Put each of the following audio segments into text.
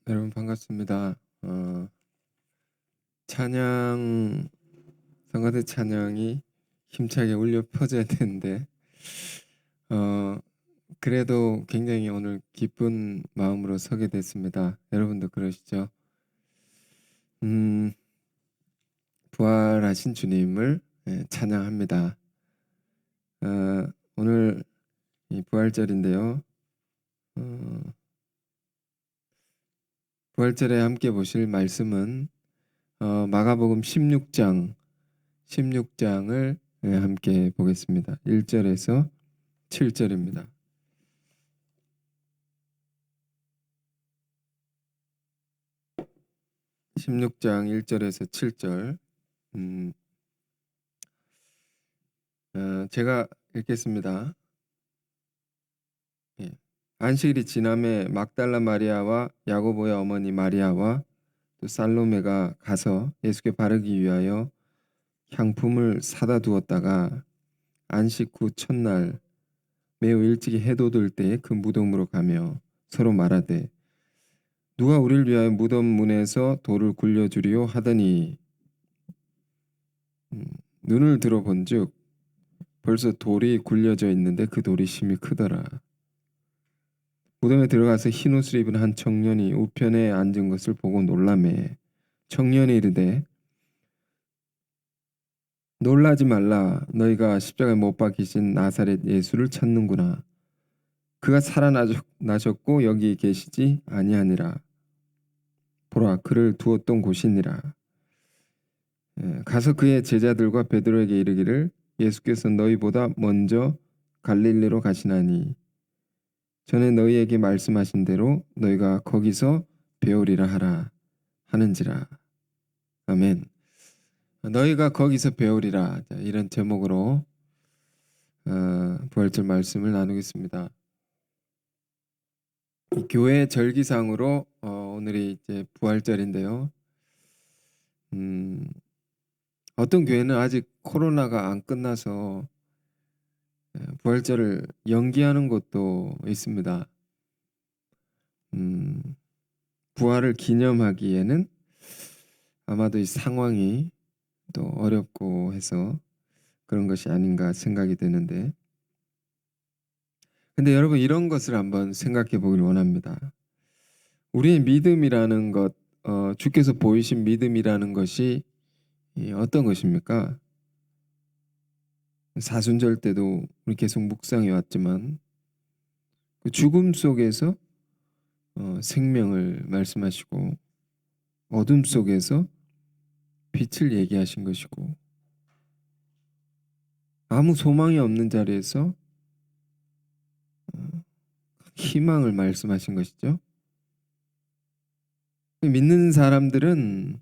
여러분 반갑습니다. 찬양 성가대 찬양이 힘차게 울려 퍼져야 되는데 그래도 굉장히 오늘 기쁜 마음으로 서게 됐습니다. 여러분도 그러시죠? 부활하신 주님을 찬양합니다. 오늘 이 부활절인데요. 부활절에 함께 보실 말씀은 마가복음 16장을 함께 보겠습니다. 1절에서 7절입니다. 16장 1절에서 7절. 제가 읽겠습니다. 예. 안식일이 지남에 막달라 마리아와 야고보의 어머니 마리아와 또 살로메가 가서 예수께 바르기 위하여 향품을 사다 두었다가 안식 후 첫날 매우 일찍이 해돋을 때에 그 무덤으로 가며 서로 말하되 누가 우리를 위하여 무덤 문에서 돌을 굴려주리요 하더니 눈을 들어본즉 벌써 돌이 굴려져 있는데 그 돌이 심히 크더라. 무덤에 들어가서 흰 옷을 입은 한 청년이 우편에 앉은 것을 보고 놀라매 청년이 이르되 놀라지 말라. 너희가 십자가에 못 박히신 나사렛 예수를 찾는구나. 그가 살아나셨고 여기 계시지 아니하니라. 보라 그를 두었던 곳이니라. 가서 그의 제자들과 베드로에게 이르기를 예수께서 너희보다 먼저 갈릴리로 가시나니 전에 너희에게 말씀하신 대로 너희가 거기서 배우리라 하라 하는지라. 아멘. 너희가 거기서 배우리라, 이런 제목으로 부활절 말씀을 나누겠습니다. 교회 절기상으로 오늘이 이제 부활절인데요. 어떤 교회는 아직 코로나가 안 끝나서 부활절을 연기하는 곳도 있습니다. 부활을 기념하기에는 아마도 이 상황이 또 어렵고 해서 그런 것이 아닌가 생각이 되는데, 근데 여러분 이런 것을 한번 생각해 보길 원합니다. 우리의 믿음이라는 것, 주께서 보이신 믿음이라는 것이 어떤 것입니까? 사순절 때도 우리 계속 묵상해 왔지만 그 죽음 속에서 생명을 말씀하시고 어둠 속에서 빛을 얘기하신 것이고 아무 소망이 없는 자리에서 희망을 말씀하신 것이죠. 믿는 사람들은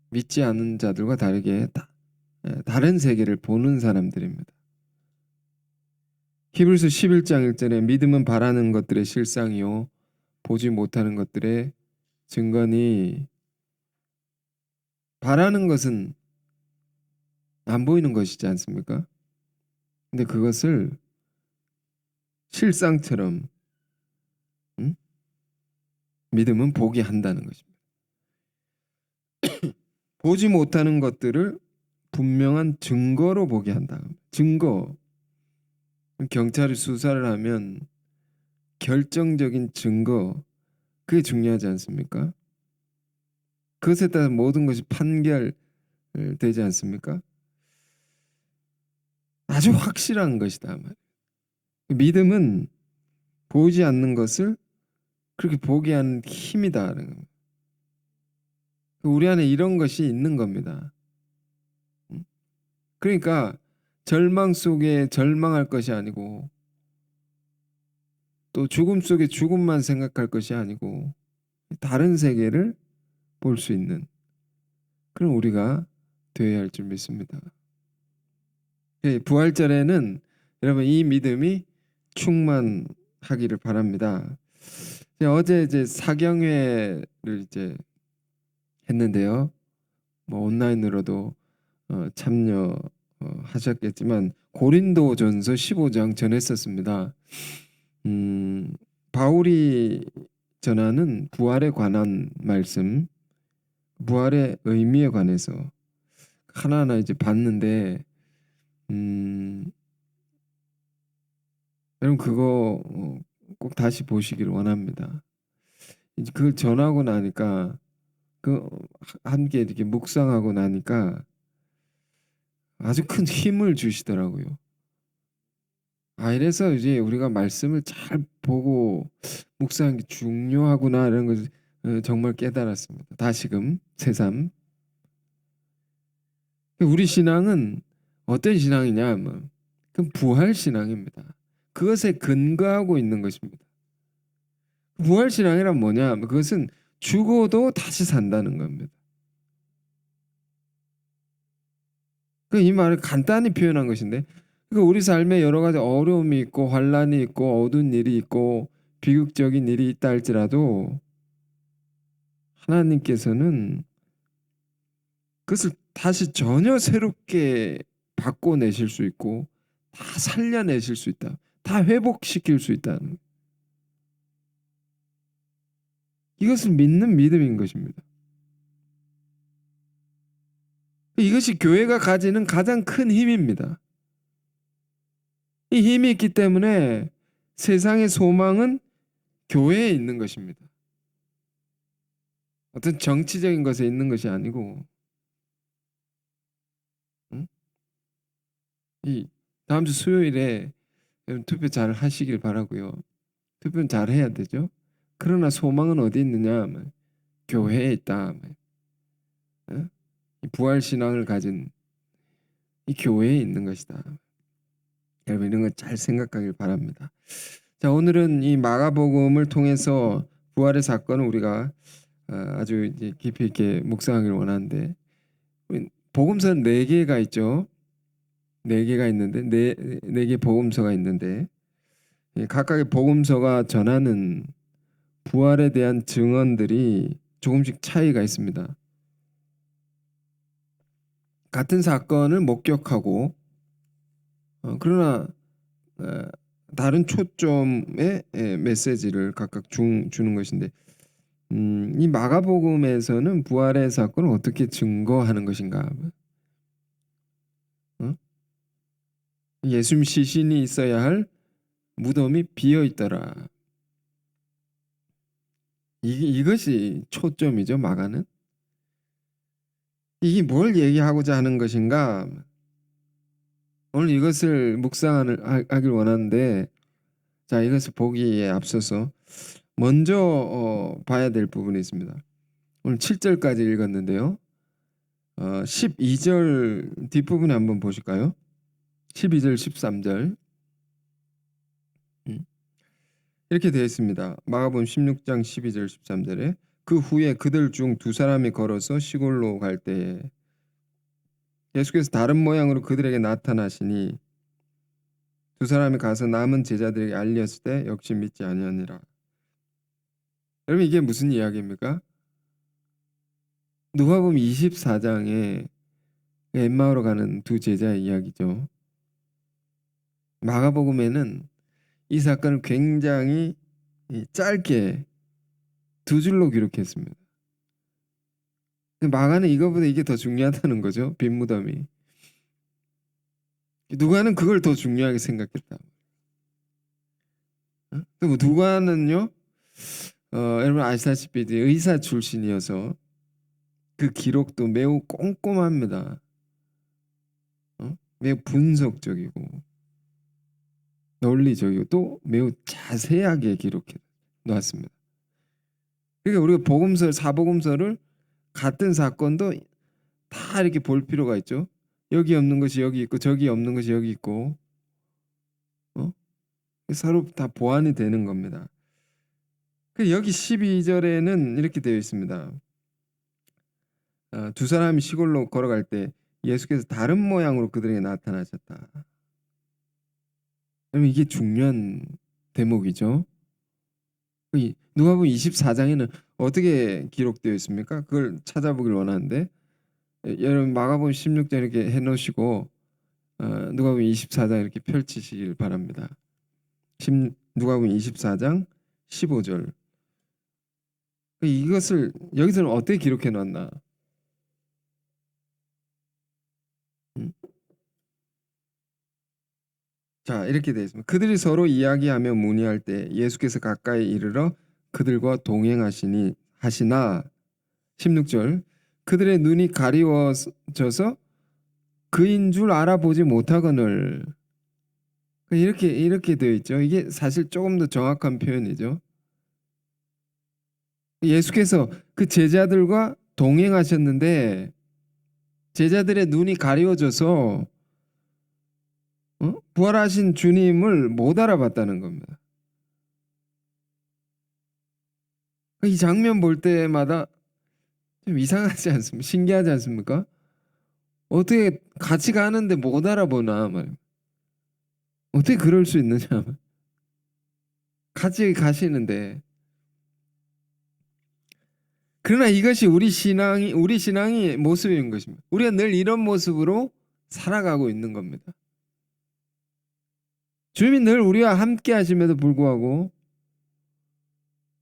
믿지 않는 자들과 다르게 다른 세계를 보는 사람들입니다. 히브리서 11장 1절에 믿음은 바라는 것들의 실상이요 보지 못하는 것들의 증거니, 바라는 것은 안 보이는 것이지 않습니까? 근데 그것을 실상처럼 믿음은 보게 한다는 것입니다. 보지 못하는 것들을 분명한 증거로 보게 한다. 증거. 경찰이 수사를 하면 결정적인 증거, 그게 중요하지 않습니까? 그것에 따라 모든 것이 판결되지 않습니까? 아주 확실한 것이다. 믿음은 보이지 않는 것을 그렇게 보게 하는 힘이다. 우리 안에 이런 것이 있는 겁니다. 그러니까 절망 속에 절망할 것이 아니고 또 죽음 속에 죽음만 생각할 것이 아니고 다른 세계를 볼 수 있는 그런 우리가 되어야 할 줄 믿습니다. 부활절에는 여러분 이 믿음이 충만하기를 바랍니다. 어제 이제 사경회를 이제 했는데요. 뭐 온라인으로도 참여하셨겠지만 고린도전서 15장 전했었습니다. 바울이 전하는 부활에 관한 말씀, 부활의 의미에 관해서 하나하나 이제 봤는데, 음, 여러분 그거 꼭 다시 보시길 원합니다. 이제 그걸 전하고 나니까 그 함께 이렇게 묵상하고 나니까 아주 큰 힘을 주시더라고요. 아, 이래서 이제 우리가 말씀을 잘 보고 묵상하는 게 중요하구나 이런 걸 정말 깨달았습니다. 다시금 새삼. 우리 신앙은 어떤 신앙이냐 하면 그 부활 신앙입니다. 그것에 근거하고 있는 것입니다. 부활 신앙이란 뭐냐 하면 그것은 죽어도 다시 산다는 겁니다. 이 말을 간단히 표현한 것인데, 그러니까 우리 삶에 여러 가지 어려움이 있고 환란이 있고 어두운 일이 있고 비극적인 일이 있다 할지라도 하나님께서는 그것을 다시 전혀 새롭게 바꿔내실 수 있고 다 살려내실 수 있다. 다 회복시킬 수 있다는, 이것을 믿는 믿음인 것입니다. 이것이 교회가 가지는 가장 큰 힘입니다. 이 힘이 있기 때문에 세상의 소망은 교회에 있는 것입니다. 어떤 정치적인 것에 있는 것이 아니고, 응? 이 다음 주 수요일에 투표 잘 하시길 바라고요. 투표는 잘 해야 되죠. 그러나 소망은 어디 있느냐 하면 교회에 있다. 응? 이 부활 신앙을 가진 이 교회에 있는 것이다. 여러분 이런 거 잘 생각하길 바랍니다. 자, 오늘은 이 마가복음을 통해서 부활의 사건을 우리가 아주 이제 깊이 있게 묵상하길 원하는데, 복음서는 4개가 있죠. 4개가 있는데 네 개 복음서가 있는데, 각각의 복음서가 전하는 부활에 대한 증언들이 조금씩 차이가 있습니다. 같은 사건을 목격하고 그러나 어, 다른 초점의 메시지를 각각 주는 것인데, 이 마가복음에서는 부활의 사건을 어떻게 증거하는 것인가? 어? 예수님 시신이 있어야 할 무덤이 비어 있더라. 이것이 초점이죠. 마가는 이게 뭘 얘기하고자 하는 것인가? 오늘 이것을 묵상하길 원하는데, 자, 이것을 보기에 앞서서 먼저 봐야 될 부분이 있습니다. 오늘 7절까지 읽었는데요. 12절 뒷부분에 한번 보실까요? 12절, 13절. 이렇게 되어 있습니다. 마가복음 16장 12절, 13절에 그 후에 그들 중 2사람이 걸어서 시골로 갈 때에 예수께서 다른 모양으로 그들에게 나타나시니 2사람이 가서 남은 제자들에게 알렸을 때 역시 믿지 아니하니라. 여러분 이게 무슨 이야기입니까? 누가복음 24장에 엠마오로 가는 2 제자의 이야기죠. 마가복음에는 이 사건을 굉장히 짧게 2줄로 기록했습니다. 마가는 이거보다 이게 더 중요하다는 거죠. 빈 무덤이. 누가는 그걸 더 중요하게 생각했다. 또 누가는요, 여러분 아시다시피 의사 출신이어서 그 기록도 매우 꼼꼼합니다. 매우 분석적이고 논리적이고 또 매우 자세하게 기록해 놨습니다. 그러니까 우리가 복음서, 사복음서를 같은 사건도 다 이렇게 볼 필요가 있죠. 여기 없는 것이 여기 있고 저기 없는 것이 여기 있고, 서로 다 보완이 되는 겁니다. 여기 12절에는 이렇게 되어 있습니다. 2사람이 시골로 걸어갈 때 예수께서 다른 모양으로 그들에게 나타나셨다. 그럼 이게 중요한 대목이죠. 누가복음 24장에는 어떻게 기록되어 있습니까? 그걸 찾아보길 원하는데, 여러분 마가복음 16장 이렇게 해놓으시고 누가복음 24장 이렇게 펼치시길 바랍니다. 누가복음 24장 15절. 이것을 여기서는 어떻게 기록해 놨나? 음? 자, 이렇게 되어 있습니다. 그들이 서로 이야기하며 문의할 때 예수께서 가까이 이르러 그들과 동행하시니 하시나 16절 그들의 눈이 가리워져서 그인 줄 알아보지 못하거늘. 이렇게 되어 있죠. 이게 사실 조금 더 정확한 표현이죠. 예수께서 그 제자들과 동행하셨는데 제자들의 눈이 가리워져서 부활하신 주님을 못 알아봤다는 겁니다. 이 장면 볼 때마다 좀 이상하지 않습니까? 신기하지 않습니까? 어떻게 같이 가는데 못 알아보나 말이에요. 어떻게 그럴 수 있느냐. 같이 가시는데. 그러나 이것이 우리 신앙의 모습인 것입니다. 우리가 늘 이런 모습으로 살아가고 있는 겁니다. 주님이 늘 우리와 함께 하심에도 불구하고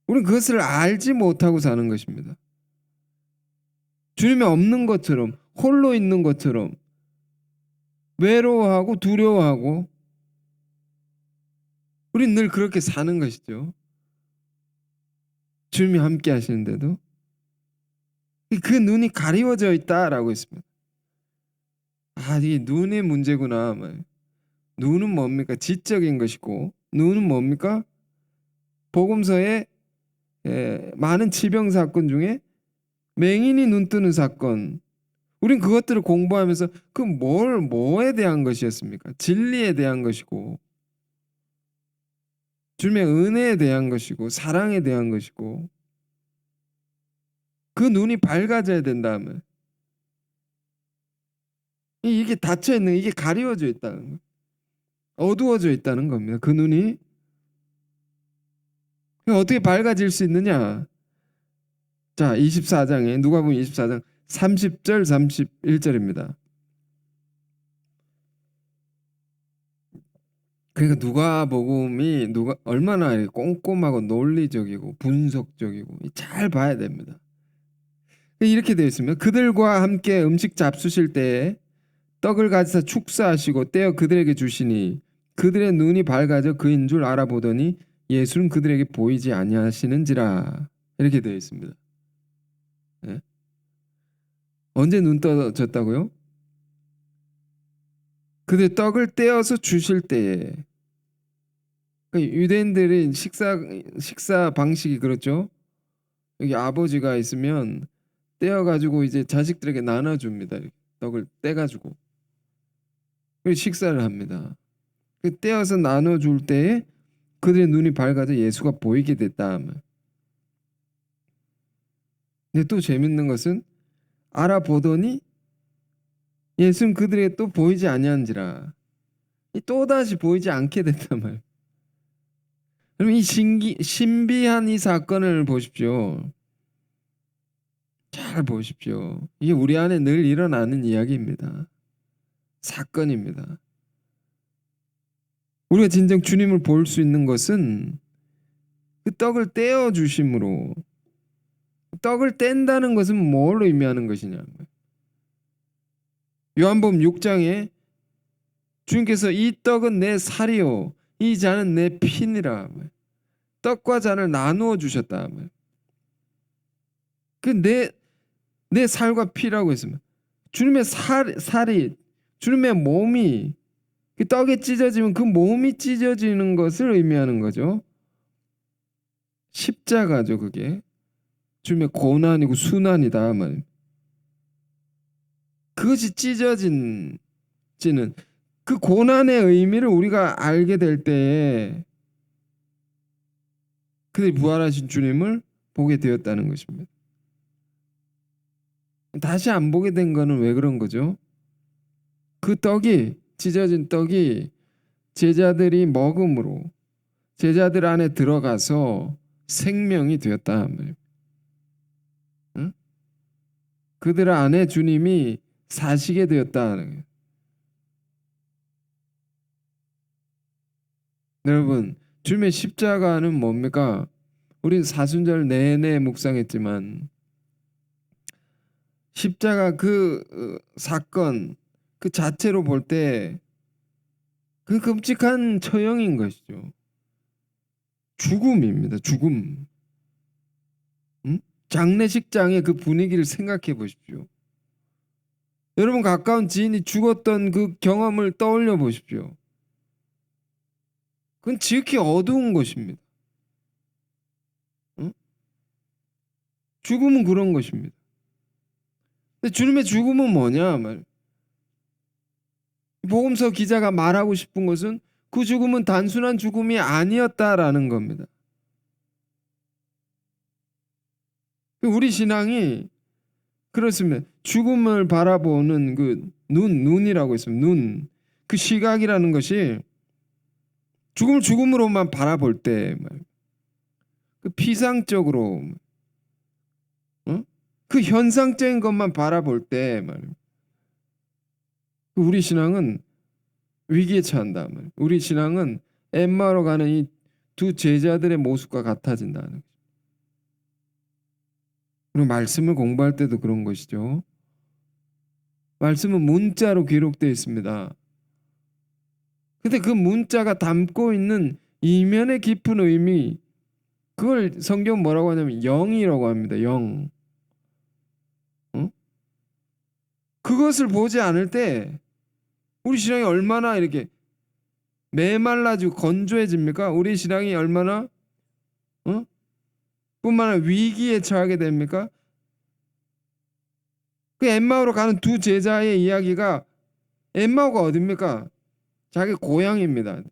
우리는 그것을 알지 못하고 사는 것입니다. 주님이 없는 것처럼 홀로 있는 것처럼 외로워하고 두려워하고 우리는 늘 그렇게 사는 것이죠. 주님이 함께 하시는데도 그 눈이 가리워져 있다라고 했습니다. 아, 이게 눈의 문제구나. 눈은 뭡니까? 지적인 것이고 눈은 뭡니까? 복음서에 많은 질병 사건 중에 맹인이 눈 뜨는 사건. 우린 그것들을 공부하면서 뭐에 대한 것이었습니까? 진리에 대한 것이고 주님의 은혜에 대한 것이고 사랑에 대한 것이고 그 눈이 밝아져야 된다면 이게 닫혀 있는 이게 가리워져 있다는 거, 어두워져 있다는 겁니다. 그 눈이 어떻게 밝아질 수 있느냐? 자, 24장에 누가복음 24장 30절 31절입니다. 그러니까 누가복음이 얼마나 꼼꼼하고 논리적이고 분석적이고 잘 봐야 됩니다. 이렇게 되어 있습니다. 그들과 함께 음식 잡수실 때에 떡을 가지사 축사하시고 떼어 그들에게 주시니 그들의 눈이 밝아져 그인 줄 알아보더니 예수는 그들에게 보이지 아니하시는지라. 이렇게 되어 있습니다. 네? 언제 눈 떠졌다고요? 그들 떡을 떼어서 주실 때에. 유대인들의 식사 방식이 그렇죠. 여기 아버지가 있으면 떼어가지고 이제 자식들에게 나눠줍니다. 떡을 떼가지고 그리고 식사를 합니다. 떼어서 나눠줄 때에 그들의 눈이 밝아져 예수가 보이게 됐다. 근데 또 재밌는 것은 알아보더니 예수는 그들에게 또 보이지 아니한지라. 또다시 보이지 않게 됐단 말이에요. 그럼 이 신비한 이 사건을 보십시오. 잘 보십시오. 이게 우리 안에 늘 일어나는 이야기입니다. 사건입니다. 우리가 진정 주님을 볼 수 있는 것은 그 떡을 떼어 주심으로. 떡을 뗀다는 것은 뭘 의미하는 것이냐. 요한복음 6장에 주님께서 이 떡은 내 살이요 이 잔은 내 피니라. 떡과 잔을 나누어 주셨다. 내 살과 피라고 했습니다. 주님의 살이 주님의 몸이 그 떡에 찢어지면 그 몸이 찢어지는 것을 의미하는 거죠. 십자가죠. 그게 주님의 고난이고 순환이다. 그것이 찢어지는 그 고난의 의미를 우리가 알게 될 때에 그들이 부활하신 주님을 보게 되었다는 것입니다. 다시 안 보게 된 거는 왜 그런 거죠? 그 떡이 찢어진 떡이 제자들이 먹음으로 제자들 안에 들어가서 생명이 되었다. 응? 그들 안에 주님이 사시게 되었다. 여러분, 주님의 십자가는 뭡니까? 우리는 사순절 내내 묵상했지만 십자가 그 사건 그 자체로 볼 때 그 끔찍한 처형인 것이죠. 죽음입니다. 죽음. 장례식장의 그 분위기를 생각해 보십시오. 여러분 가까운 지인이 죽었던 그 경험을 떠올려 보십시오. 그건 지극히 어두운 것입니다. 죽음은 그런 것입니다. 근데 주님의 죽음은 뭐냐 말. 복음서 기자가 말하고 싶은 것은 그 죽음은 단순한 죽음이 아니었다라는 겁니다. 우리 신앙이 그렇습니다. 죽음을 바라보는 그 눈이라고 있습니다. 눈. 그 시각이라는 것이 죽음을 죽음으로만 바라볼 때, 그 피상적으로, 그 현상적인 것만 바라볼 때, 우리 신앙은 위기에 처한다. 우리 신앙은 엠마오로 가는 이 두 제자들의 모습과 같아진다는 거죠. 그리고 말씀을 공부할 때도 그런 것이죠. 말씀은 문자로 기록되어 있습니다. 근데 그 문자가 담고 있는 이면의 깊은 의미, 그걸 성경 뭐라고 하냐면 영이라고 합니다. 영. 그것을 보지 않을 때 우리 신앙이 얼마나 이렇게 메말라지고 건조해집니까? 우리 신앙이 얼마나 뿐만 아니라 위기에 처하게 됩니까? 그 엠마오로 가는 두 제자의 이야기가, 엠마오가 어딥니까? 자기 고향입니다.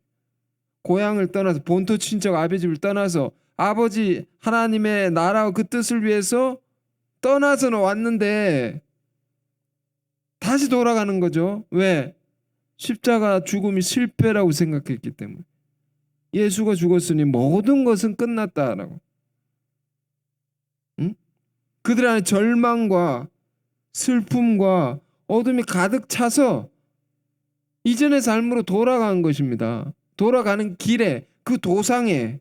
고향을 떠나서 본토 친척 아버지를 떠나서 아버지 하나님의 나라와 그 뜻을 위해서 떠나서는 왔는데 다시 돌아가는 거죠. 왜? 십자가 죽음이 실패라고 생각했기 때문에. 예수가 죽었으니 모든 것은 끝났다라고. 그들 안에 절망과 슬픔과 어둠이 가득 차서 이전의 삶으로 돌아간 것입니다. 돌아가는 길에 그 도상에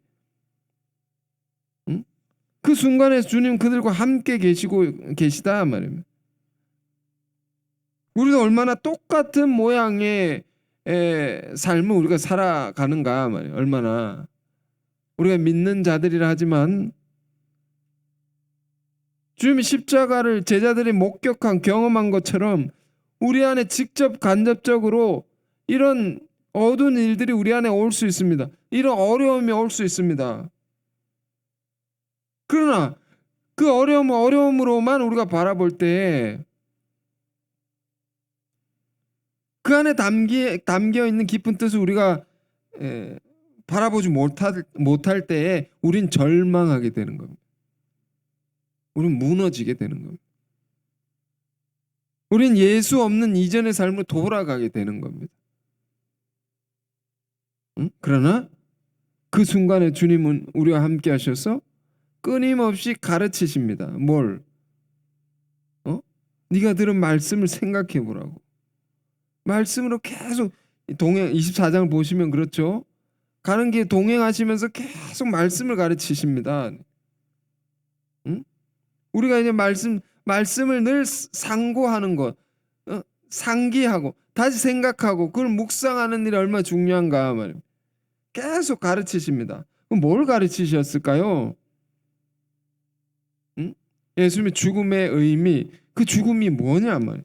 그 순간에 주님 그들과 함께 계시다 말입니다. 우리도 얼마나 똑같은 모양의 삶을 우리가 살아가는가 말이에요. 얼마나 우리가 믿는 자들이라 하지만 주님이 십자가를 제자들이 목격한 경험한 것처럼 우리 안에 직접 간접적으로 이런 어두운 일들이 우리 안에 올 수 있습니다. 이런 어려움이 올 수 있습니다. 그러나 그 어려움으로만 우리가 바라볼 때 그 안에 담겨 있는 깊은 뜻을 우리가 바라보지 못할 때에 우린 절망하게 되는 겁니다. 우린 무너지게 되는 겁니다. 우린 예수 없는 이전의 삶으로 돌아가게 되는 겁니다. 그러나 그 순간에 주님은 우리와 함께 하셔서 끊임없이 가르치십니다. 뭘? 네가 들은 말씀을 생각해 보라고. 말씀으로 계속 24장을 보시면 그렇죠. 가는 길 동행하시면서 계속 말씀을 가르치십니다. 우리가 이제 말씀을 늘 상고하는 것, 상기하고 다시 생각하고 그걸 묵상하는 일이 얼마나 중요한가 말이에요. 계속 가르치십니다. 그럼 뭘 가르치셨을까요? 예수님의 죽음의 의미, 그 죽음이 뭐냐 말이에요.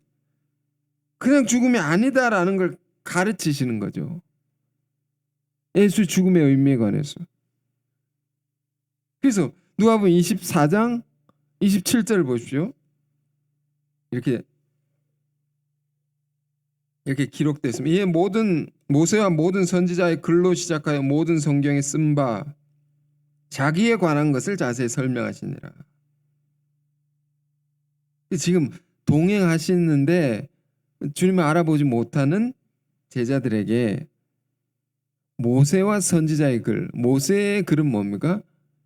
그냥 죽음이 아니다라는 걸 가르치시는 거죠. 예수의 죽음의 의미에 관해서. 그래서 누가복음 24장 27절을 보십시오. 이렇게 기록되어 있습니다. 이에 모세와 모든 선지자의 글로 시작하여 모든 성경에 쓴 바 자기에 관한 것을 자세히 설명하시니라. 지금 동행하시는데 주님을 알아보지 못하는 제자들에게 모세와 선지자의 글, 모세의 글은 뭡니까?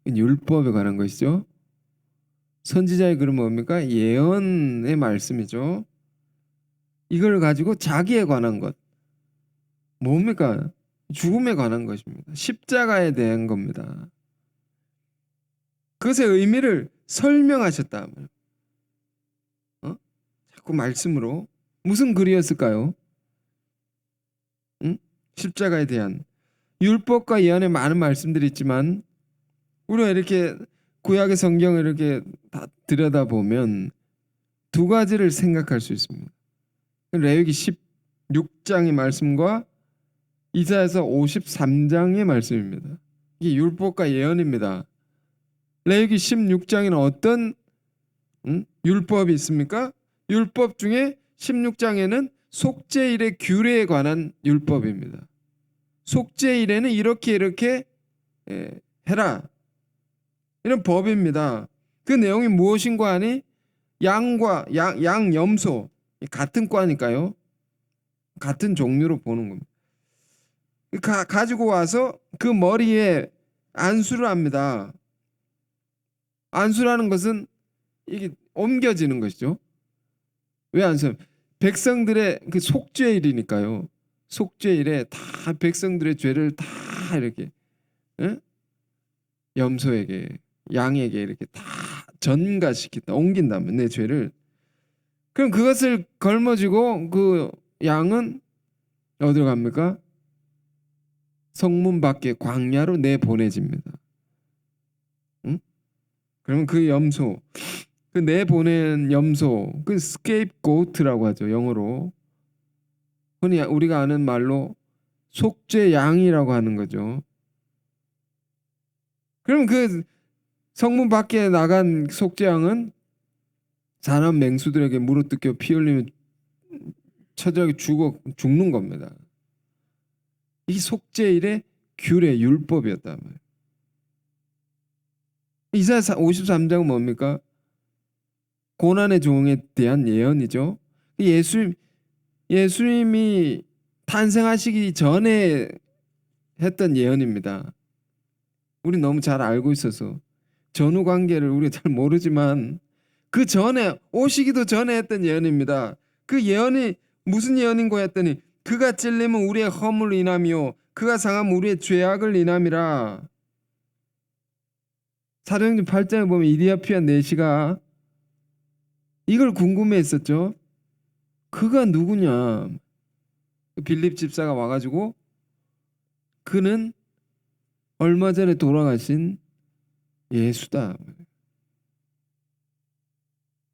율법에 관한 것이죠. 선지자의 글은 뭡니까? 예언의 말씀이죠. 이걸 가지고 자기에 관한 것, 뭡니까? 죽음에 관한 것입니다. 십자가에 대한 겁니다. 그것의 의미를 설명하셨다. 자꾸 말씀으로. 무슨 글이었을까요? 응? 십자가에 대한 율법과 예언의 많은 말씀들이 있지만 우리가 이렇게 구약의 성경을 이렇게 다 들여다보면 두 가지를 생각할 수 있습니다. 레위기 16장의 말씀과 이사야서 53장의 말씀입니다. 이게 율법과 예언입니다. 레위기 16장에는 어떤 율법이 있습니까? 율법 중에 16장에는 속죄일의 규례에 관한 율법입니다. 속죄일에는 이렇게 해라. 이런 법입니다. 그 내용이 무엇인가 하니 양과 양 염소 같은 과니까요. 같은 종류로 보는 겁니다. 가지고 와서 그 머리에 안수를 합니다. 안수라는 것은 이게 옮겨지는 것이죠. 왜 안수? 백성들의 그 속죄일이니까요. 속죄일에 다 백성들의 죄를 다 이렇게 염소에게 양에게 이렇게 다 전가시킨다. 옮긴다면 내 죄를. 그럼 그것을 걸머쥐고 그 양은 어디로 갑니까? 성문 밖에 광야로 내보내집니다. 응? 그러면 그 염소, 그 내보낸 염소, 그 스케이프고트라고 하죠. 영어로. 흔히 우리가 아는 말로 속죄 양이라고 하는 거죠. 그럼 그 성문 밖에 나간 속죄 양은 사람 맹수들에게 물어뜯겨 피 흘리면 처절하게 죽는 겁니다. 이 속죄일의 규례 율법이었단 말이에요. 이사야 53장은 뭡니까? 고난의 종에 대한 예언이죠. 예수님이 탄생하시기 전에 했던 예언입니다. 우리 너무 잘 알고 있어서 전후 관계를 우리가 잘 모르지만 그 전에 오시기도 전에 했던 예언입니다. 그 예언이 무슨 예언인고 했더니 그가 찔림은 우리의 허물을 인함이요 그가 상함은 우리의 죄악을 인함이라. 사도행전 8장에 보면 이디오피아 내시가 이걸 궁금해했었죠. 그가 누구냐? 빌립 집사가 와가지고 그는 얼마 전에 돌아가신 예수다.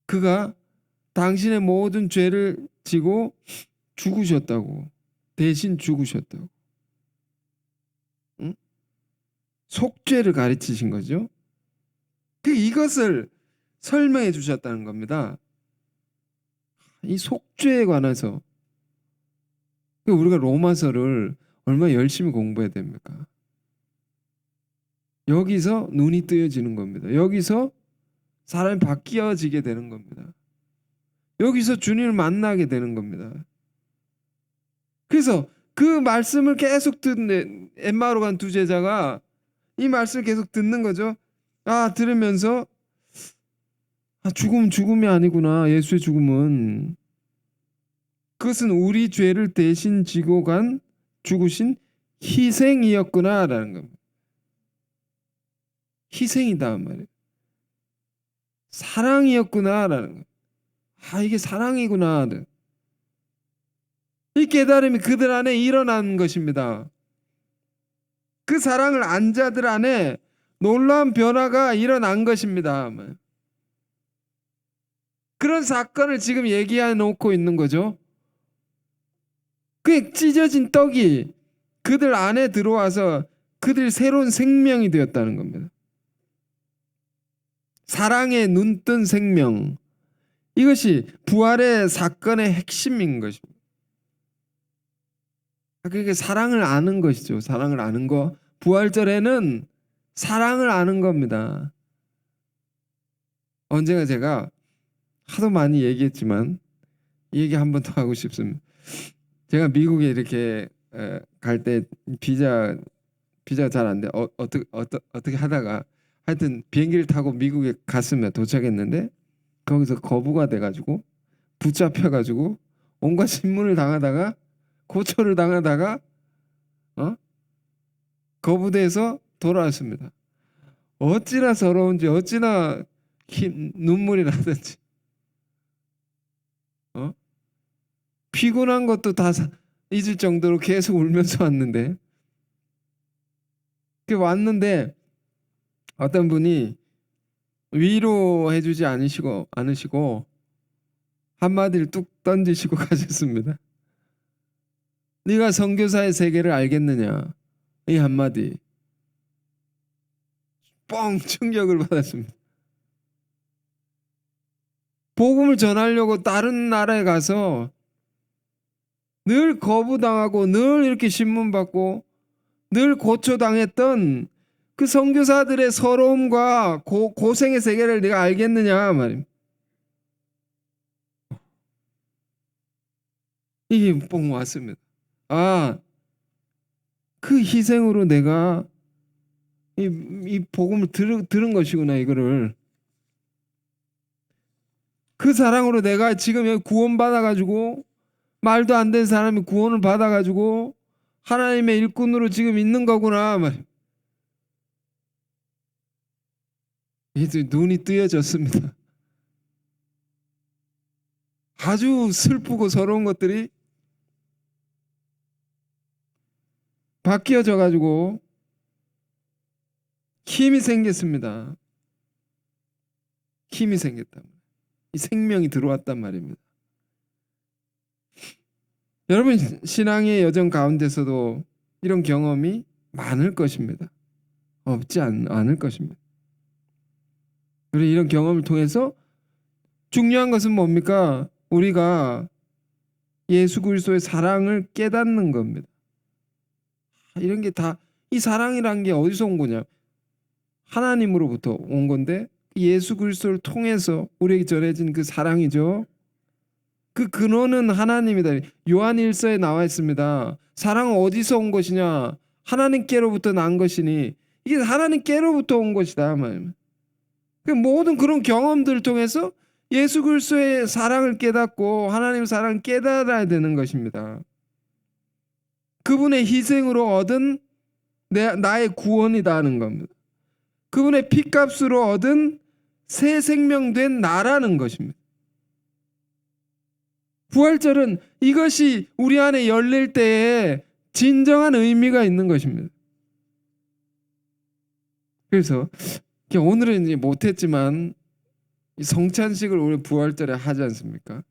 그가 당신의 모든 죄를 지고 죽으셨다고. 대신 죽으셨다고. 응? 속죄를 가르치신 거죠. 이것을 설명해 주셨다는 겁니다. 이 속죄에 관해서 우리가 로마서를 얼마나 열심히 공부해야 됩니까? 여기서 눈이 뜨여지는 겁니다. 여기서 사람이 바뀌어지게 되는 겁니다. 여기서 주님을 만나게 되는 겁니다. 그래서 그 말씀을 계속 듣는 엠마오로 간 두 제자가 이 말씀을 계속 듣는 거죠. 들으면서 죽음은 죽음이 아니구나. 예수의 죽음은 그것은 우리 죄를 대신 지고 간 죽으신 희생이었구나라는 겁니다. 희생이다 말이에요. 사랑이었구나라는 거예요. 이게 사랑이구나. 이 깨달음이 그들 안에 일어난 것입니다. 그 사랑을 안 자들 안에 놀라운 변화가 일어난 것입니다. 그런 사건을 지금 얘기해 놓고 있는 거죠. 그 찢어진 떡이 그들 안에 들어와서 그들 새로운 생명이 되었다는 겁니다. 사랑에 눈뜬 생명. 이것이 부활의 사건의 핵심인 것입니다. 그러니까 사랑을 아는 것이죠. 사랑을 아는 거. 부활절에는 사랑을 아는 겁니다. 언젠가 제가 하도 많이 얘기했지만 이 얘기 한 번 더 하고 싶습니다. 제가 미국에 이렇게 갈 때 비자 잘 안 돼. 어떻게 하다가 하여튼 비행기를 타고 미국에 갔으면 도착했는데 거기서 거부가 돼가지고 붙잡혀가지고 온갖 신문을 당하다가 고초를 당하다가 거부돼서 돌아왔습니다. 어찌나 서러운지, 어찌나 눈물이 나든지, 어? 피곤한 것도 다 잊을 정도로 계속 울면서 왔는데, 그 왔는데 어떤 분이 위로해주지 않으시고 한마디를 뚝 던지시고 가셨습니다. 네가 선교사의 세계를 알겠느냐? 이 한마디 뻥 충격을 받았습니다. 복음을 전하려고 다른 나라에 가서 늘 거부당하고 늘 이렇게 신문받고 늘 고초당했던 그 선교사들의 서러움과 고생의 세계를 네가 알겠느냐 말입니다. 이게 뻥 왔습니다. 아, 그 희생으로 내가 이 복음을 들은 것이구나. 이거를 그 사랑으로 내가 지금 여기 구원받아가지고 말도 안 되는 사람이 구원을 받아가지고 하나님의 일꾼으로 지금 있는 거구나. 이제 눈이 뜨여졌습니다. 아주 슬프고 서러운 것들이 바뀌어져 가지고 힘이 생겼습니다. 힘이 생겼다. 이 생명이 들어왔단 말입니다. 여러분 신앙의 여정 가운데서도 이런 경험이 많을 것입니다. 없지 않을 것입니다. 그리고 이런 경험을 통해서 중요한 것은 뭡니까? 우리가 예수 그리스도의 사랑을 깨닫는 겁니다. 이런 게 다 이 사랑이란 게 어디서 온 거냐? 하나님으로부터 온 건데 예수 그리스도를 통해서 우리에게 전해진 그 사랑이죠. 그 근원은 하나님이다. 요한 1서에 나와 있습니다. 사랑은 어디서 온 것이냐? 하나님께로부터 난 것이니 이게 하나님께로부터 온 것이다. 그 모든 그런 경험들을 통해서 예수 그리스도의 사랑을 깨닫고 하나님의 사랑을 깨달아야 되는 것입니다. 그분의 희생으로 얻은 나의 구원이다 하는 겁니다. 그분의 피값으로 얻은 새 생명된 나라는 것입니다. 부활절은 이것이 우리 안에 열릴 때에 진정한 의미가 있는 것입니다. 그래서 오늘은 이제 못했지만 성찬식을 우리 부활절에 하지 않습니까?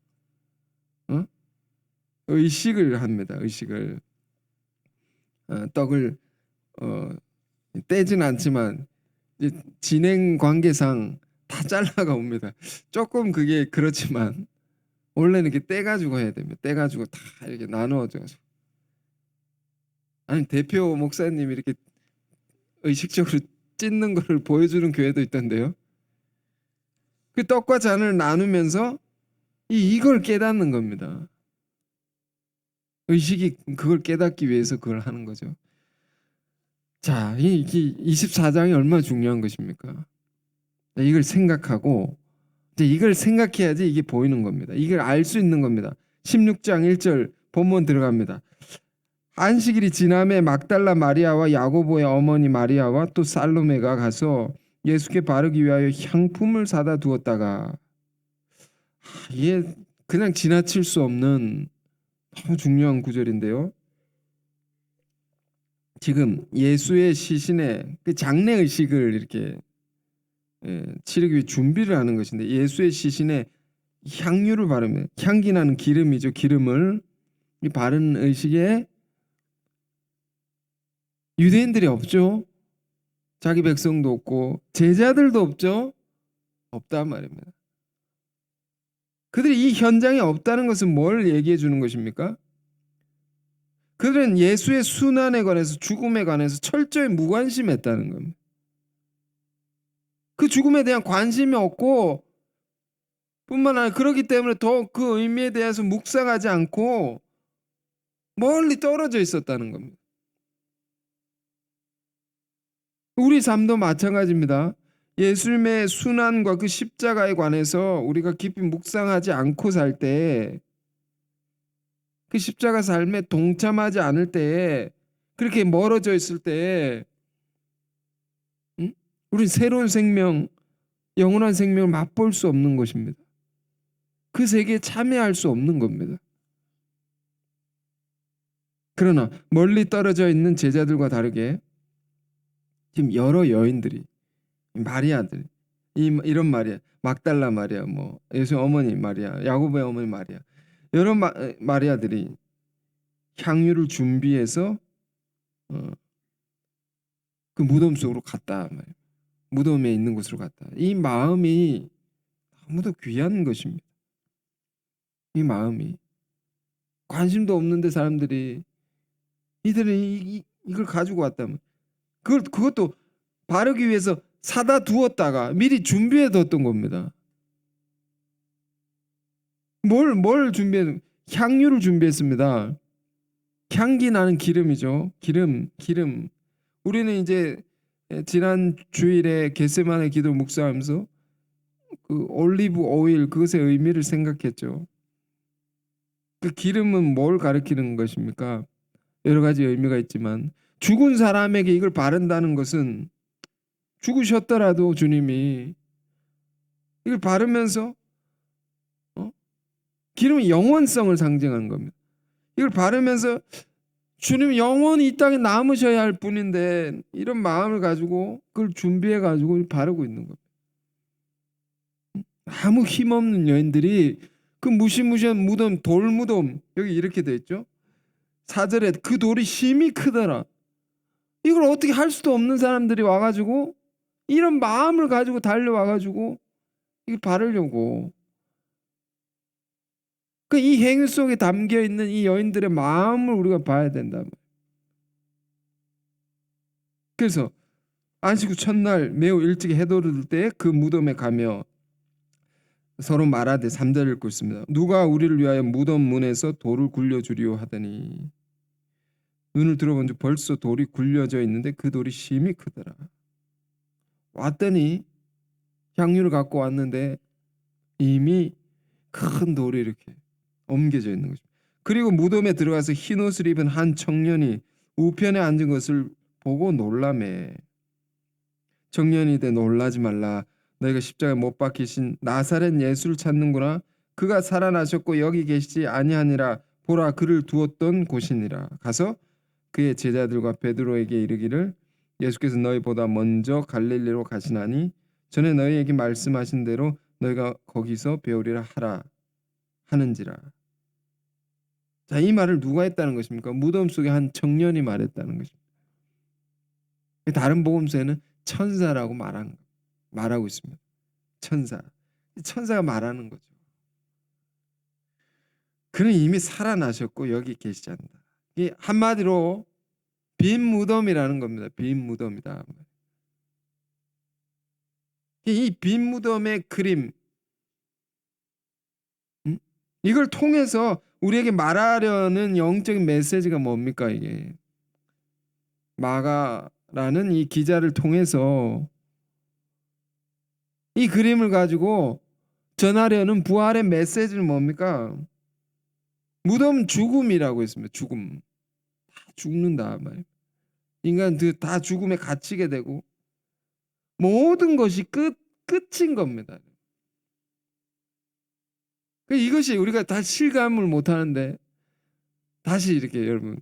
의식을 합니다. 의식을 떡을 떼진 않지만 이제 진행 관계상 다 잘라가 옵니다. 조금 그게 그렇지만 원래는 이렇게 떼가지고 해야 됩니다. 떼가지고 다 이렇게 나누어줘서. 아니 대표 목사님이 이렇게 의식적으로 찢는 거를 보여주는 교회도 있던데요. 그 떡과 잔을 나누면서 이걸 깨닫는 겁니다. 의식이 그걸 깨닫기 위해서 그걸 하는 거죠. 자, 이 24장이 얼마나 중요한 것입니까? 이걸 생각하고 이제 이걸 생각해야지 이게 보이는 겁니다. 이걸 알 수 있는 겁니다. 16장 1절 본문 들어갑니다. 안식일이 지남에 막달라 마리아와 야고보의 어머니 마리아와 또 살로메가 가서 예수께 바르기 위하여 향품을 사다 두었다가 이게 그냥 지나칠 수 없는 너무 중요한 구절인데요. 지금 예수의 시신의 그 장례 의식을 이렇게 치르기 위해 준비를 하는 것인데 예수의 시신에 향유를 바르면 향기 나는 기름이죠. 기름을 이 바른 의식에 유대인들이 없죠. 자기 백성도 없고 제자들도 없죠. 없단 말입니다. 그들이 이 현장에 없다는 것은 뭘 얘기해 주는 것입니까? 그들은 예수의 순환에 관해서 죽음에 관해서 철저히 무관심했다는 겁니다. 그 죽음에 대한 관심이 없고 뿐만 아니라 그렇기 때문에 더 그 의미에 대해서 묵상하지 않고 멀리 떨어져 있었다는 겁니다. 우리 삶도 마찬가지입니다. 예수님의 순환과 그 십자가에 관해서 우리가 깊이 묵상하지 않고 살 때, 그 십자가 삶에 동참하지 않을 때에, 그렇게 멀어져 있을 때에 우리 새로운 생명, 영원한 생명을 맛볼 수 없는 것입니다. 그 세계에 참여할 수 없는 겁니다. 그러나 멀리 떨어져 있는 제자들과 다르게 지금 여러 여인들이, 마리아들, 이런 마리아, 막달라 마리아, 뭐 예수 어머니 마리아, 야고보의 어머니 마리아, 여러 마리아들이 향유를 준비해서 그 무덤 속으로 갔다 말이에요. 무덤에 있는 곳으로 갔다. 이 마음이 너무도 귀한 것입니다. 이 마음이 관심도 없는데 사람들이 이들이 이걸 가지고 왔다면 그것도 바르기 위해서 사다 두었다가 미리 준비해 뒀던 겁니다. 뭘 준비해? 향유를 준비했습니다. 향기 나는 기름이죠. 기름. 우리는 이제 지난 주일에 겟세마네 기도 묵상하면서 그 올리브 오일 그것의 의미를 생각했죠. 그 기름은 뭘 가리키는 것입니까? 여러 가지 의미가 있지만 죽은 사람에게 이걸 바른다는 것은 죽으셨더라도 주님이 이걸 바르면서 기름의 영원성을 상징하는 겁니다. 이걸 바르면서 주님 영원히 이 땅에 남으셔야 할 뿐인데 이런 마음을 가지고 그걸 준비해 가지고 바르고 있는 겁니다. 아무 힘없는 여인들이 그 무시무시한 무덤, 돌무덤, 여기 이렇게 돼 있죠. 4절에 그 돌이 힘이 크더라. 이걸 어떻게 할 수도 없는 사람들이 와가지고 이런 마음을 가지고 달려와가지고 이걸 바르려고. 그 이 행위 속에 담겨 있는 이 여인들의 마음을 우리가 봐야 된다. 그래서 안식 후 첫날 매우 일찍 해돋을 때 그 무덤에 가며 서로 말하되 3절 읽고 있습니다. 누가 우리를 위하여 무덤 문에서 돌을 굴려주리오 하더니 눈을 들어본즉 벌써 돌이 굴려져 있는데 그 돌이 심히 크더라. 왔더니 향유를 갖고 왔는데 이미 큰 돌이 이렇게 옮겨져 있는 것입니다. 그리고 무덤에 들어가서 흰 옷을 입은 한 청년이 우편에 앉은 것을 보고 놀라매. 청년이 되 놀라지 말라. 너희가 십자가에 못 박히신 나사렛 예수를 찾는구나. 그가 살아나셨고 여기 계시지 아니하니라. 보라 그를 두었던 곳이니라. 가서 그의 제자들과 베드로에게 이르기를 예수께서 너희보다 먼저 갈릴리로 가시나니 전에 너희에게 말씀하신 대로 너희가 거기서 배우리라 하라 하는지라. 자, 이 말을 누가 했다는 것입니까? 무덤 속에 한 청년이 말했다는 것입니다. 다른 복음서에는 천사라고 말하고 있습니다. 천사가 말하는 거죠. 그는 이미 살아나셨고 여기 계시지 않는다. 이 한마디로 빈 무덤이라는 겁니다. 빈 무덤이다. 이 빈 무덤의 그림, 이걸 통해서 우리에게 말하려는 영적인 메시지가 뭡니까? 이게 마가라는 이 기자를 통해서 이 그림을 가지고 전하려는 부활의 메시지는 뭡니까? 무덤 죽음이라고 했습니다. 죽음. 다 죽는다 말이에요. 인간들 다 죽음에 갇히게 되고 모든 것이 끝인 겁니다. 이것이 우리가 다 실감을 못하는데 다시 이렇게 여러분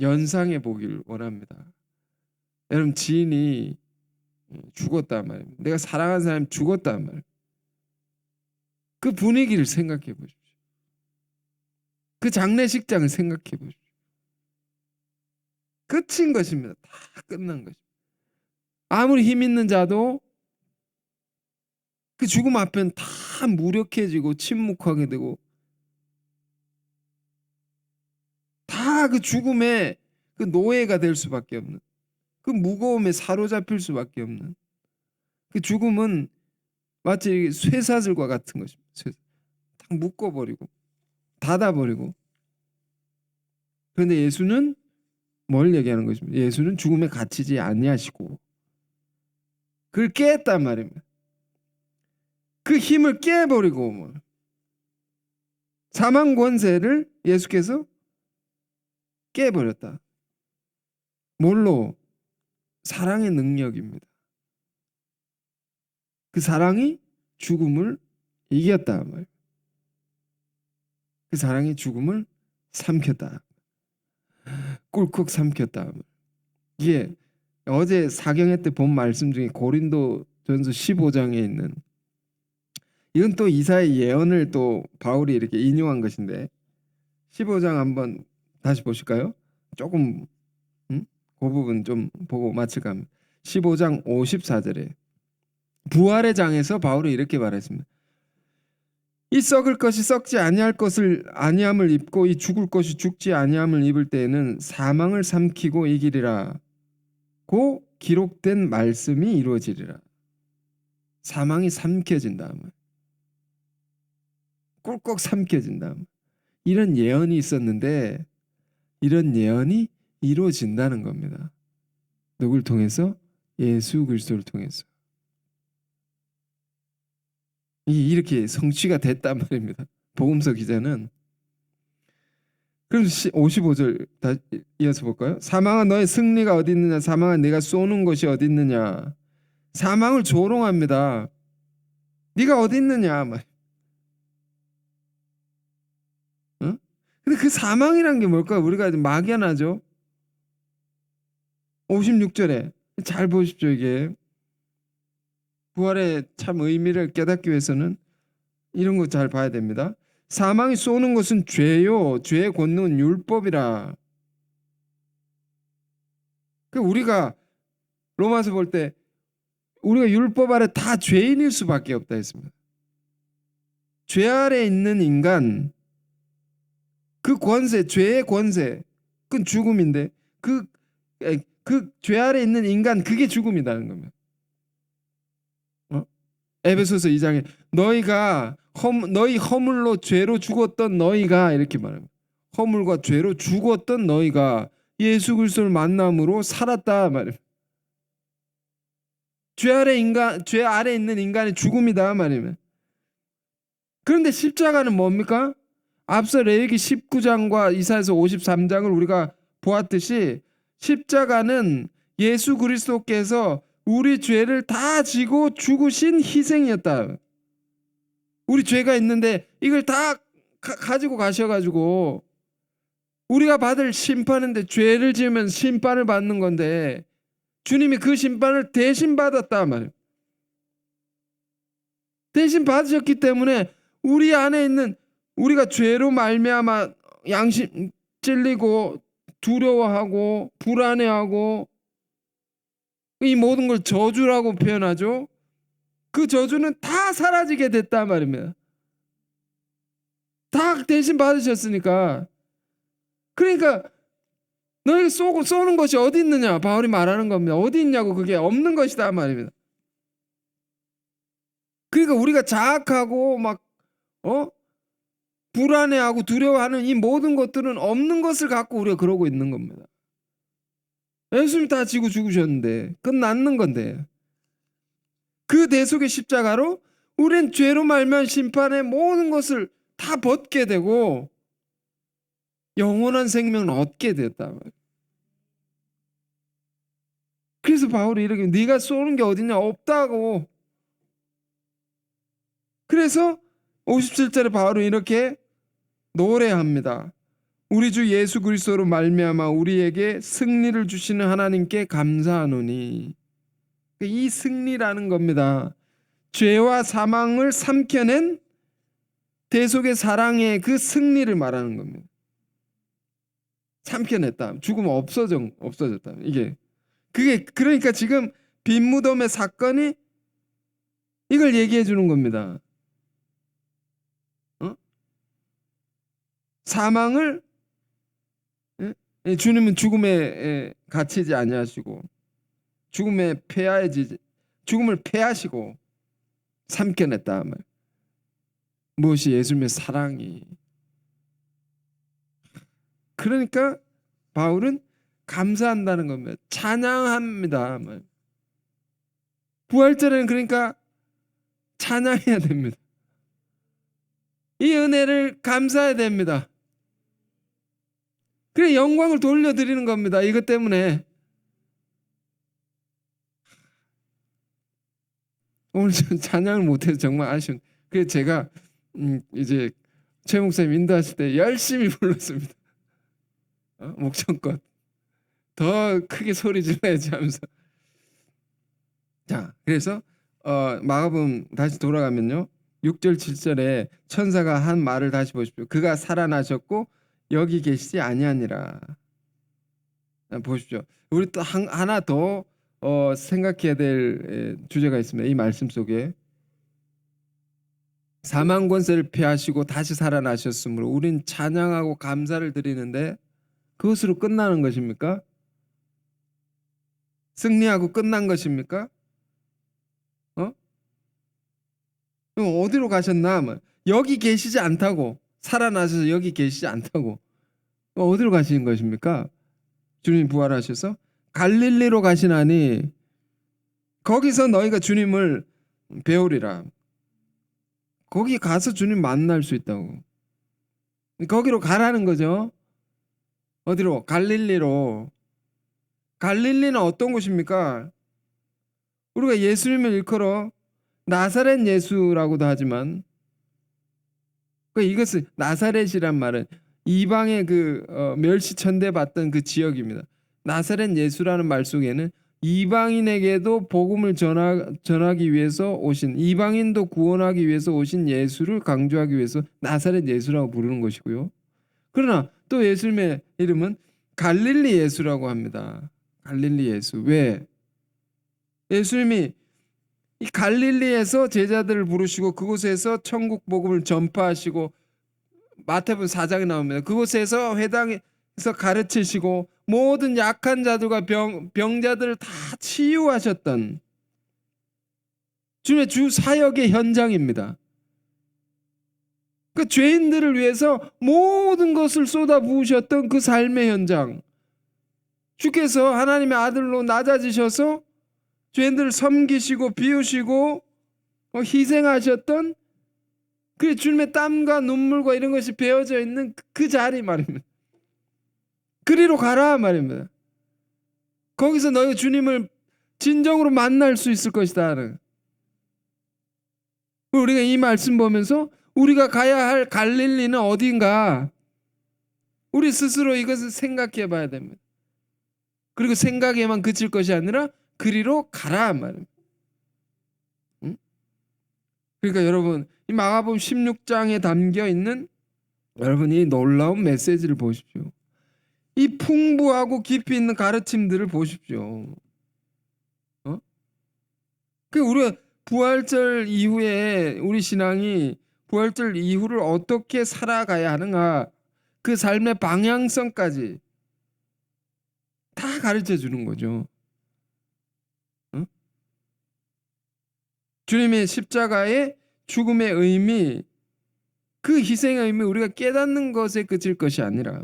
연상해 보길 원합니다. 여러분 지인이 죽었단 말이에요. 내가 사랑하는 사람이 죽었단 말이에요. 그 분위기를 생각해 보십시오. 그 장례식장을 생각해 보십시오. 끝인 것입니다. 다 끝난 것입니다. 아무리 힘 있는 자도 그 죽음 앞엔 다 무력해지고 침묵하게 되고 다 그 죽음의 그 노예가 될 수밖에 없는, 그 무거움에 사로잡힐 수밖에 없는, 그 죽음은 마치 쇠사슬과 같은 것입니다. 딱 묶어버리고 닫아버리고. 그런데 예수는 뭘 얘기하는 것입니까? 예수는 죽음에 갇히지 아니하시고 그걸 깼단 말입니다. 그 힘을 깨버리고 사망 권세를 예수께서 깨버렸다. 뭘로? 사랑의 능력입니다. 그 사랑이 죽음을 이겼다. 그 사랑이 죽음을 삼켰다. 꿀꺽 삼켰다. 이게 어제 사경회 때 본 말씀 중에 고린도전서 15장에 있는, 이건 또 이사의 예언을 또 바울이 이렇게 인용한 것인데 15장 한번 다시 보실까요? 조금 그 부분 좀 보고 마칠까 합니다. 15장 54절에 부활의 장에서 바울이 이렇게 말했습니다. 이 썩을 것이 썩지 아니할 것을 아니함을 입고 이 죽을 것이 죽지 아니함을 입을 때에는 사망을 삼키고 이기리라 고 기록된 말씀이 이루어지리라. 사망이 삼켜진다. 꿀꺽 삼켜진다. 이런 예언이 있었는데 이런 예언이 이루어진다는 겁니다. 누굴 통해서? 예수 그리스도를 통해서. 이렇게 성취가 됐단 말입니다. 복음서 기자는. 그럼 55절 다 이어서 볼까요? 사망아 너의 승리가 어디 있느냐? 사망아 네가 쏘는 것이 어디 있느냐? 사망을 조롱합니다. 네가 어디 있느냐? 어? 근데 그 사망이란 게 뭘까? 우리가 막연하죠. 56절에 잘 보십시오. 이게 부활의 참 의미를 깨닫기 위해서는 이런 거 잘 봐야 됩니다. 사망이 쏘는 것은 죄요, 죄의 권능은 율법이라. 그 우리가 로마서 볼 때 우리가 율법 아래 다 죄인일 수밖에 없다 했습니다. 죄 아래 있는 인간, 그 권세, 죄의 권세, 그건 죽음인데 그 죄 아래 있는 인간, 그게 죽음이라는 겁니다. 에베소서 2장에 너희 허물로 죄로 죽었던 너희가, 이렇게 말합니다. 허물과 죄로 죽었던 너희가 예수 그리스도를 만남으로 살았다 말입니다. 죄 아래 있는 인간의 죽음이다 말입니다. 그런데 십자가는 뭡니까? 앞서 레위기 19장과 이사야서 53장을 우리가 보았듯이 십자가는 예수 그리스도께서 우리 죄를 다 지고 죽으신 희생이었다. 우리 죄가 있는데 이걸 다 가지고 가셔가지고 우리가 받을 심판인데, 죄를 지으면 심판을 받는 건데 주님이 그 심판을 대신 받았다 말이에요. 대신 받으셨기 때문에 우리 안에 있는, 우리가 죄로 말미암아 양심 찔리고 두려워하고 불안해하고 이 모든 걸 저주라고 표현하죠. 그 저주는 다 사라지게 됐단 말입니다. 다 대신 받으셨으니까. 그러니까 너에게 쏘는 것이 어디 있느냐? 바울이 말하는 겁니다. 어디 있냐고. 그게 없는 것이다 말입니다. 그러니까 우리가 자학하고 막 불안해하고 두려워하는 이 모든 것들은 없는 것을 갖고 우리가 그러고 있는 겁니다. 예수님이 다 지고 죽으셨는데 끝났는 건데, 그 대속의 십자가로 우린 죄로 말미암은 심판의 모든 것을 다 벗게 되고 영원한 생명을 얻게 됐다 말이에요. 그래서 바울이 이렇게, 네가 쏘는 게 어디냐? 없다고. 그래서 57절에 바울은 이렇게 노래합니다. 우리 주 예수 그리스도로 말미암아 우리에게 승리를 주시는 하나님께 감사하노니. 이 승리라는 겁니다. 죄와 사망을 삼켜낸 대속의 사랑의 그 승리를 말하는 겁니다. 삼켜냈다. 죽음 없어졌다. 그게 그러니까 지금 빈 무덤의 사건이 이걸 얘기해 주는 겁니다. 사망을, 주님은 죽음에 갇히지 아니하시고 죽음을 패하시고 삼켜냈다. 무엇이? 예수님의 사랑이. 그러니까 바울은 감사한다는 겁니다. 찬양합니다. 부활절에는 그러니까 찬양해야 됩니다. 이 은혜를 감사해야 됩니다. 그래 영광을 돌려드리는 겁니다. 이것 때문에 오늘 찬양을 못해서 정말 아쉬운. 그래서 제가 이제 최 목사님 인도하실 때 열심히 불렀습니다. 목청껏 더 크게 소리 질러야지 하면서. 자, 그래서 마가복음 다시 돌아가면요, 6절 7절에 천사가 한 말을 다시 보십시오. 그가 살아나셨고 여기 계시지 아니하니라. 보십시오. 우리 또 하나 더 생각해야 될 주제가 있습니다. 이 말씀 속에 사망 권세를 피하시고 다시 살아나셨으므로 우린 찬양하고 감사를 드리는데 그것으로 끝나는 것입니까? 승리하고 끝난 것입니까? 어디로 가셨나? 여기 계시지 않다고, 살아나셔서 여기 계시지 않다고 어디로 가시는 것입니까? 주님 부활하셔서 갈릴리로 가시나니 거기서 너희가 주님을 배우리라. 거기 가서 주님 만날 수 있다고. 거기로 가라는 거죠. 어디로? 갈릴리로. 갈릴리는 어떤 곳입니까? 우리가 예수님을 일컬어 나사렛 예수라고도 하지만 이것은 나사렛이란 말은 이방의 멸시 천대받던 그 지역입니다. 나사렛 예수라는 말 속에는 이방인에게도 복음을 전하기 위해서 오신, 이방인도 구원하기 위해서 오신 예수를 강조하기 위해서 나사렛 예수라고 부르는 것이고요. 그러나 또 예수님의 이름은 갈릴리 예수라고 합니다. 갈릴리 예수. 왜? 예수님이 이 갈릴리에서 제자들을 부르시고 그곳에서 천국 복음을 전파하시고, 마태복음 4장에 나옵니다. 그곳에서 회당에서 가르치시고 모든 약한 자들과 병자들을 다 치유하셨던 주님의 주 사역의 현장입니다. 그 죄인들을 위해서 모든 것을 쏟아부으셨던 그 삶의 현장. 주께서 하나님의 아들로 낮아지셔서 죄인들을 섬기시고 비우시고 희생하셨던 그 주님의 땀과 눈물과 이런 것이 배어져 있는 그 자리 말입니다. 그리로 가라 말입니다. 거기서 너희가 주님을 진정으로 만날 수 있을 것이다. 우리가 이 말씀 보면서 우리가 가야 할 갈릴리는 어딘가 우리 스스로 이것을 생각해 봐야 됩니다. 그리고 생각에만 그칠 것이 아니라 그리로 가라 말입니다. 그러니까 여러분, 이 마가복음 16장에 담겨 있는 여러분 이 놀라운 메시지를 보십시오. 이 풍부하고 깊이 있는 가르침들을 보십시오. 그 우리가 부활절 이후에 우리 신앙이 부활절 이후를 어떻게 살아가야 하는가, 그 삶의 방향성까지 다 가르쳐 주는 거죠. 주님의 십자가의 죽음의 의미, 그 희생의 의미 우리가 깨닫는 것에 그칠 것이 아니라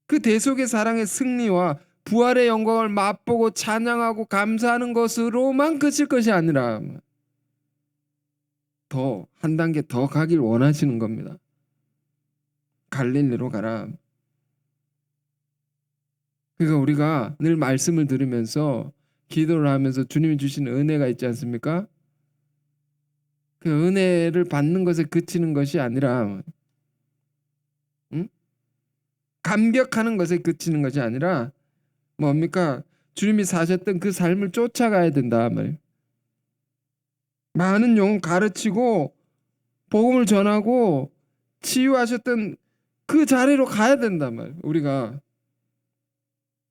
그 대속의 사랑의 승리와 부활의 영광을 맛보고 찬양하고 감사하는 것으로만 그칠 것이 아니라 더 한 단계 더 가길 원하시는 겁니다. 갈릴리로 가라. 그러니까 우리가 늘 말씀을 들으면서 기도를 하면서 주님이 주신 은혜가 있지 않습니까? 그 은혜를 받는 것에 그치는 것이 아니라 감격하는 것에 그치는 것이 아니라 뭡니까? 주님이 사셨던 그 삶을 쫓아가야 된다 말. 많은 영혼 가르치고 복음을 전하고 치유하셨던 그 자리로 가야 된다 말. 우리가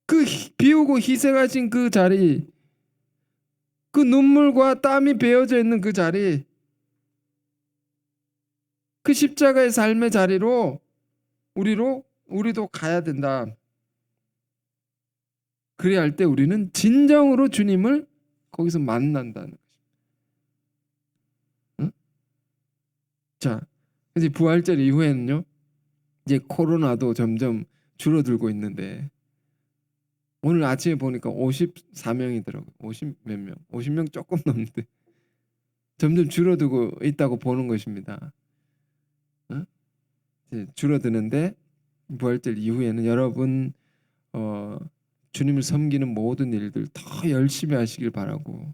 그 비우고 희생하신 그 자리, 그 눈물과 땀이 배어져 있는 그 자리, 그 십자가의 삶의 자리로 우리도 가야 된다. 그래야 할 때 우리는 진정으로 주님을 거기서 만난다는 것입니다. 응? 자, 이제 부활절 이후에는요, 이제 코로나도 점점 줄어들고 있는데 오늘 아침에 보니까 54명이더라고요. 50 몇 명, 50명 조금 넘는데 점점 줄어들고 있다고 보는 것입니다. 응? 이제 줄어드는데 부활절 이후에는 여러분 주님을 섬기는 모든 일들 더 열심히 하시길 바라고,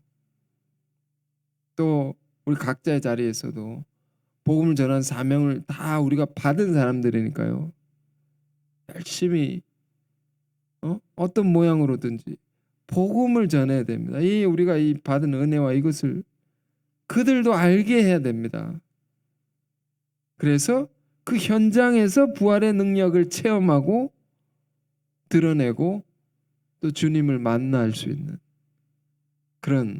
또 우리 각자의 자리에서도 복음을 전하는 사명을 다 우리가 받은 사람들이니까요. 열심히 어떤 모양으로든지 복음을 전해야 됩니다. 이 우리가 이 받은 은혜와 이것을 그들도 알게 해야 됩니다. 그래서 그 현장에서 부활의 능력을 체험하고 드러내고 또 주님을 만날 수 있는 그런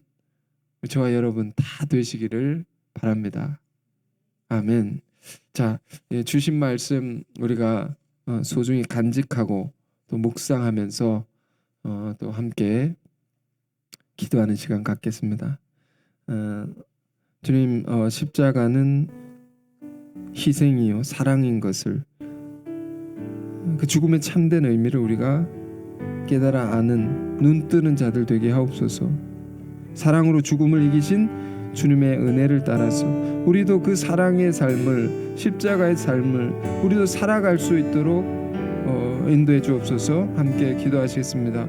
저와 여러분 다 되시기를 바랍니다. 아멘. 자, 주신 말씀 우리가 소중히 간직하고 또 묵상하면서 또 함께 기도하는 시간 갖겠습니다. 주님, 십자가는 희생이요 사랑인 것을, 그 죽음의 참된 의미를 우리가 깨달아 아는 눈 뜨는 자들 되게 하옵소서. 사랑으로 죽음을 이기신 주님의 은혜를 따라서 우리도 그 사랑의 삶을, 십자가의 삶을 우리도 살아갈 수 있도록 인도해 주옵소서. 함께 기도하시겠습니다.